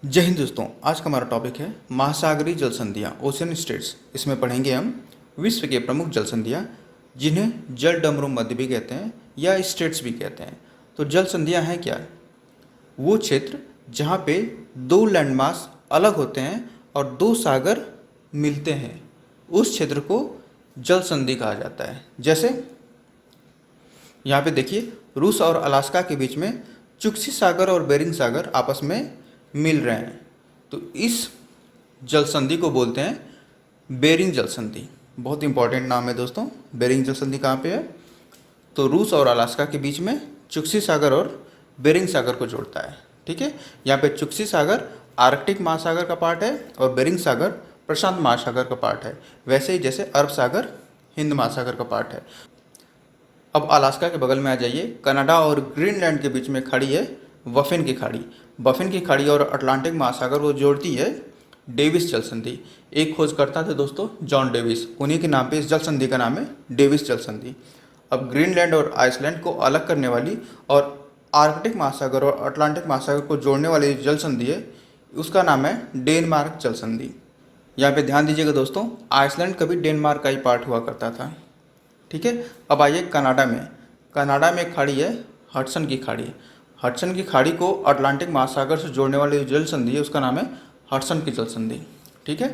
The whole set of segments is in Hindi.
जय हिंद दोस्तों। आज का हमारा टॉपिक है महासागरीय जल संधियाँ, ओशन स्टेट्स। इसमें पढ़ेंगे हम विश्व के प्रमुख जल संधियाँ, जिन्हें जल डमरू मध्य भी कहते हैं या स्टेट्स भी कहते हैं। तो जल संधियाँ हैं क्या? वो क्षेत्र जहाँ पे दो लैंडमास अलग होते हैं और दो सागर मिलते हैं, उस क्षेत्र को जल संधि कहा जाता है। जैसे यहाँ पे देखिए, रूस और अलास्का के बीच में चुक्सी सागर और बेरिंग सागर आपस में मिल रहे हैं, तो इस जल संधि को बोलते हैं बेरिंग जल संधि। बहुत इंपॉर्टेंट नाम है दोस्तों। बेरिंग जल संधि कहाँ पे है? तो रूस और अलास्का के बीच में चुक्सी सागर और बेरिंग सागर को जोड़ता है। ठीक है, यहाँ पे चुक्सी सागर आर्कटिक महासागर का पार्ट है और बेरिंग सागर प्रशांत महासागर का पार्ट है, वैसे ही जैसे अरब सागर हिंद महासागर का पार्ट है। अब अलास्का के बगल में आ जाइए, कनाडा और ग्रीनलैंड के बीच में खाड़ी है बफिन की खाड़ी। बफिन की खाड़ी और अटलांटिक महासागर को जोड़ती है डेविस जल संधि। एक खोजकर्ता थे दोस्तों, जॉन डेविस, उन्हीं के नाम पे इस जल संधि का नाम है डेविस जल संधि। अब ग्रीनलैंड और आइसलैंड को अलग करने वाली और आर्कटिक महासागर और अटलांटिक महासागर को जोड़ने वाली जल संधि है, उसका नाम है डेनमार्क जल संधि। यहाँ पे ध्यान दीजिएगा दोस्तों, आइसलैंड कभी डेनमार्क का ही पार्ट हुआ करता था। ठीक है, अब आइए कनाडा में। कनाडा में खाड़ी है हडसन की खाड़ी। हडसन की खाड़ी को अटलांटिक महासागर से जोड़ने वाली जल संधि है, उसका नाम है हडसन की जल संधि। ठीक है,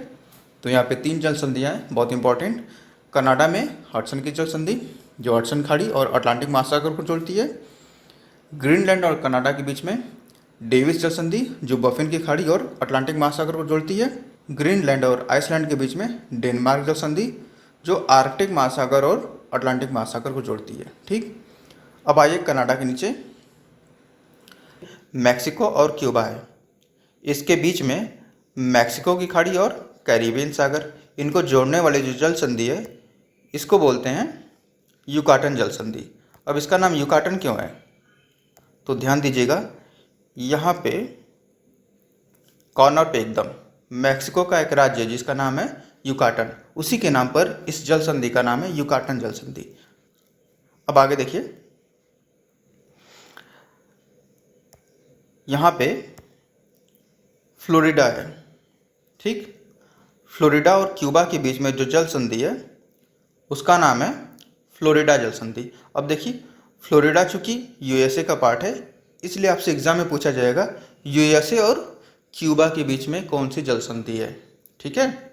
तो यहाँ पे तीन जल संधियाँ हैं बहुत इंपॉर्टेंट। कनाडा में हडसन की जल संधि जो हडसन खाड़ी और अटलांटिक महासागर को जोड़ती है। ग्रीनलैंड और कनाडा के बीच में डेविस जल संधि जो बफिन की खाड़ी और अटलांटिक महासागर को जोड़ती है। ग्रीनलैंड और आइसलैंड के बीच में डेनमार्क जल संधि जो आर्कटिक महासागर और अटलांटिक महासागर को जोड़ती है। ठीक, अब आइए कनाडा के नीचे मैक्सिको और क्यूबा है। इसके बीच में मैक्सिको की खाड़ी और कैरिबियन सागर, इनको जोड़ने वाली जो जल संधि है, इसको बोलते हैं युकाटन जल संधि। अब इसका नाम युकाटन क्यों है? तो ध्यान दीजिएगा, यहाँ पे कॉर्नर पे एकदम मैक्सिको का एक राज्य है जिसका नाम है युकाटन, उसी के नाम पर इस जल संधि का नाम है युकाटन जल संधि। अब आगे देखिए, यहाँ पे फ्लोरिडा है। ठीक, फ्लोरिडा और क्यूबा के बीच में जो जल संधि है उसका नाम है फ्लोरिडा जल संधि। अब देखिए, फ्लोरिडा चूंकि यूएसए का पार्ट है, इसलिए आपसे एग्जाम में पूछा जाएगा यूएसए और क्यूबा के बीच में कौन सी जल संधि है। ठीक है,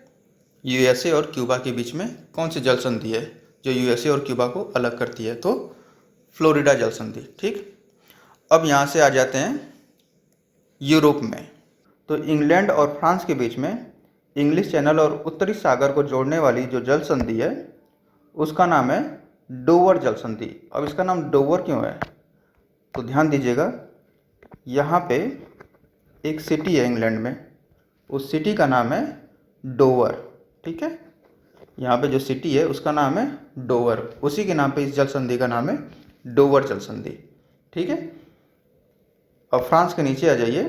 यूएसए और क्यूबा के बीच में कौन सी जल संधि है जो यूएसए और क्यूबा को अलग करती है? तो फ्लोरिडा जल संधि। ठीक, अब यहाँ से आ जाते हैं यूरोप में। तो इंग्लैंड और फ्रांस के बीच में इंग्लिश चैनल और उत्तरी सागर को जोड़ने वाली जो जल संधि है उसका नाम है डोवर जल संधि। अब इसका नाम डोवर क्यों है? तो ध्यान दीजिएगा, यहाँ पे एक सिटी है इंग्लैंड में, उस सिटी का नाम है डोवर। ठीक है, यहाँ पे जो सिटी है उसका नाम है डोवर, उसी के नाम पे इस जल संधि का नाम है डोवर जल संधि। ठीक है, अब फ्रांस के नीचे आ जाइए,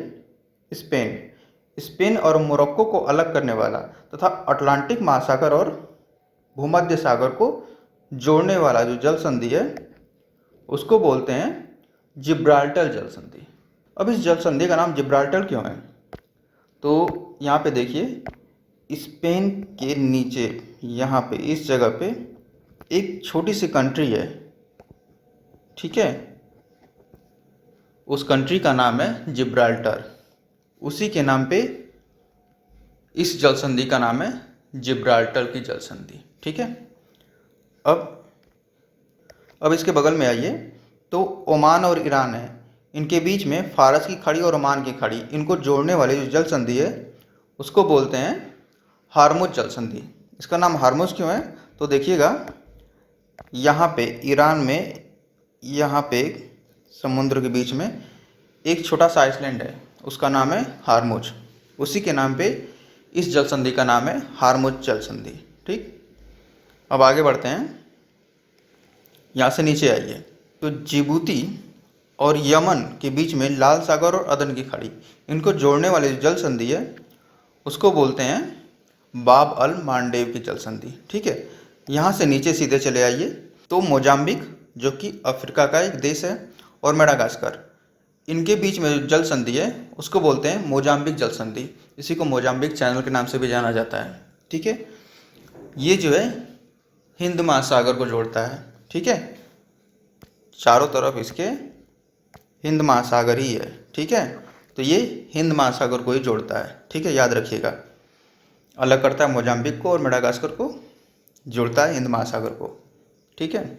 स्पेन। स्पेन और मोरक्को को अलग करने वाला तथा अटलांटिक महासागर और भूमध्य सागर को जोड़ने वाला जो जल संधि है उसको बोलते हैं जिब्राल्टर जल संधि। अब इस जल संधि का नाम जिब्राल्टर क्यों है? तो यहाँ पे देखिए, स्पेन के नीचे यहाँ पे इस जगह पे एक छोटी सी कंट्री है। ठीक है, उस कंट्री का नाम है जिब्राल्टर, उसी के नाम पे इस जल संधि का नाम है जिब्राल्टर की जल संधि। ठीक है, अब इसके बगल में आइए, तो ओमान और ईरान है, इनके बीच में फारस की खाड़ी और ओमान की खाड़ी, इनको जोड़ने वाली जो जल संधि है उसको बोलते हैं हार्मुज जल संधि। इसका नाम हार्मुज क्यों है? तो देखिएगा, यहाँ पे ईरान में यहाँ पे समुद्र के बीच में एक छोटा सा आइसलैंड है, उसका नाम है हार्मुज, उसी के नाम पे इस जल संधि का नाम है हार्मुज जल संधि। ठीक, अब आगे बढ़ते हैं, यहाँ से नीचे आइए, तो जिबूती और यमन के बीच में लाल सागर और अदन की खाड़ी, इनको जोड़ने वाली जो जल संधि है उसको बोलते हैं बाब अल मांडेव की जल संधि। ठीक है, यहाँ से नीचे सीधे चले आइए, तो मोजाम्बिक जो कि अफ्रीका का एक देश है और मेडागास्कर, इनके बीच में जो जल संधि है उसको बोलते हैं मोजाम्बिक जल संधि। इसी को मोजाम्बिक चैनल के नाम से भी जाना जाता है। ठीक है, ये जो है हिंद महासागर को जोड़ता है। ठीक है, चारों तरफ इसके हिंद महासागर ही है। ठीक है, तो ये हिंद महासागर को ही जोड़ता है। ठीक है, याद रखिएगा, अलग करता है मोजाम्बिक को और मेडागास्कर को, जोड़ता है हिंद महासागर को। ठीक है,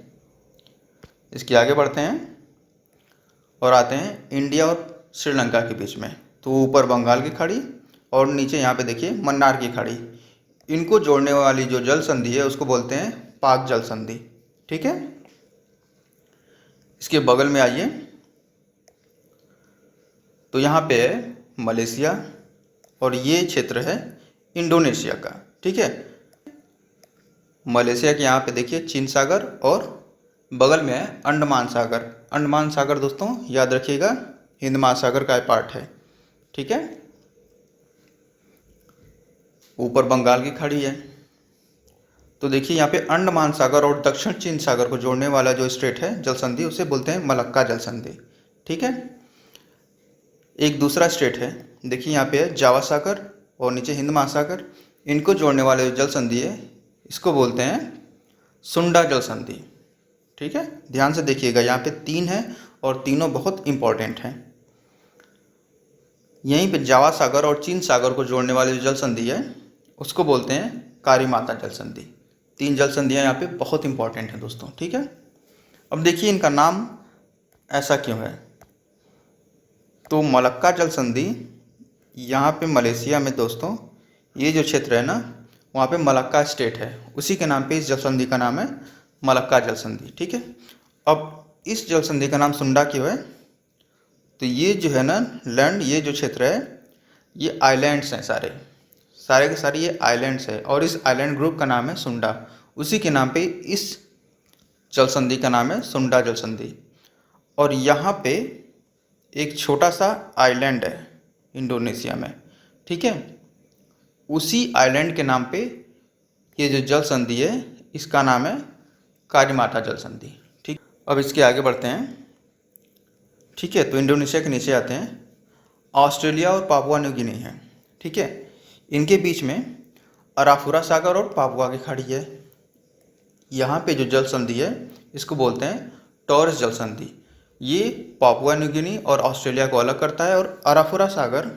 इसके आगे बढ़ते हैं और आते हैं इंडिया और श्रीलंका के बीच में। तो ऊपर बंगाल की खाड़ी और नीचे यहाँ पे देखिए मन्नार की खाड़ी, इनको जोड़ने वाली जो जल संधि है उसको बोलते हैं पाक जल संधि। ठीक है, इसके बगल में आइए तो यहाँ पे है मलेशिया और ये क्षेत्र है इंडोनेशिया का। ठीक है, मलेशिया के यहाँ पे देखिए चीन सागर और बगल में है अंडमान सागर। अंडमान सागर दोस्तों याद रखिएगा हिंद महासागर का पार्ट है। ठीक है, ऊपर बंगाल की खाड़ी है। तो देखिए यहाँ पे अंडमान सागर और दक्षिण चीन सागर को जोड़ने वाला जो स्ट्रेट है जल संधि उसे बोलते हैं मलक्का जल संधि। ठीक है, एक दूसरा स्ट्रेट है, देखिए यहाँ पे है जावा सागर और नीचे हिंद महासागर, इनको जोड़ने वाले जो जल संधि है इसको बोलते हैं सुंडा जल संधि। ठीक है, ध्यान से देखिएगा, यहाँ पे 3 है और तीनों बहुत इंपॉर्टेंट हैं। यहीं पे जावा सागर और चीन सागर को जोड़ने वाली जो जल संधि है उसको बोलते हैं कारीमाता जल संधि। 3 जल संधियाँ यहाँ पे बहुत इंपॉर्टेंट हैं दोस्तों। ठीक है, अब देखिए इनका नाम ऐसा क्यों है। तो मलक्का जल संधि यहाँ पे मलेशिया में दोस्तों ये जो क्षेत्र है ना वहाँ पे मलक्का स्टेट है, उसी के नाम पे इस जल संधि का नाम है मलक्का जल संधि। ठीक है, अब इस जल संधि का नाम सुंडा क्यों है। तो ये जो है ना लैंड, ये जो क्षेत्र है ये आइलैंड्स हैं, सारे के सारे ये आइलैंड्स है और इस आइलैंड ग्रुप का नाम है सुंडा। उसी के नाम पे इस जल संधि का नाम है सुंडा जल संधि। और यहाँ पे एक छोटा सा आइलैंड है इंडोनेशिया में। ठीक है, उसी आइलैंड के नाम पे ये जो जल संधि है इसका नाम है कारीमाता जल संधि। ठीक, अब इसके आगे बढ़ते हैं। ठीक है, तो इंडोनेशिया के नीचे आते हैं, ऑस्ट्रेलिया और पापुआ न्यू गिनी है। ठीक है, इनके बीच में अराफुरा सागर और पापुआ की खाड़ी है। यहाँ पे जो जल संधि है इसको बोलते हैं टॉरस जल संधि। ये पापुआ न्यू गिनी और ऑस्ट्रेलिया को अलग करता है और अराफुरा सागर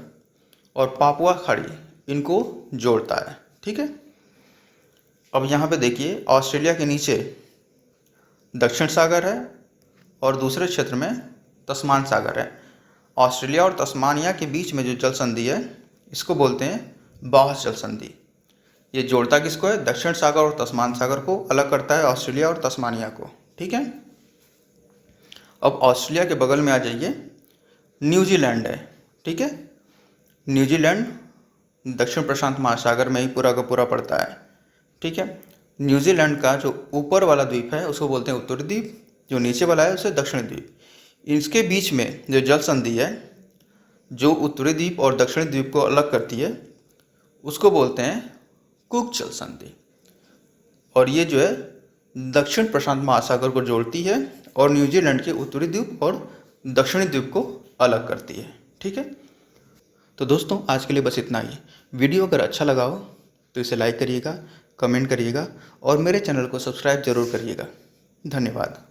और पापुआ खाड़ी इनको जोड़ता है। ठीक है, अब यहाँ पे देखिए ऑस्ट्रेलिया के नीचे दक्षिण सागर है और दूसरे क्षेत्र में तस्मान सागर है। ऑस्ट्रेलिया और तस्मानिया के बीच में जो जल संधि है इसको बोलते हैं बाह्य जल संधि। ये जोड़ता किसको है, दक्षिण सागर और तस्मान सागर को, अलग करता है ऑस्ट्रेलिया और तस्मानिया को। ठीक है, अब ऑस्ट्रेलिया के बगल में आ जाइए, न्यूजीलैंड है। ठीक है, न्यूजीलैंड दक्षिण प्रशांत महासागर में ही पूरा का पूरा पड़ता है। ठीक है, न्यूजीलैंड का जो ऊपर वाला द्वीप है उसको बोलते हैं उत्तरी द्वीप, जो नीचे वाला है उसे दक्षिणी द्वीप। इसके बीच में जो जल संधि है जो उत्तरी द्वीप और दक्षिणी द्वीप को अलग करती है उसको बोलते हैं कुक जल संधि। और ये जो है दक्षिण प्रशांत महासागर को जोड़ती है और न्यूजीलैंड के उत्तरी द्वीप और दक्षिणी द्वीप को अलग करती है। ठीक है, तो दोस्तों आज के लिए बस इतना ही। वीडियो अगर अच्छा लगा हो तो इसे लाइक करिएगा, कमेंट करिएगा और मेरे चैनल को सब्सक्राइब जरूर करिएगा। धन्यवाद।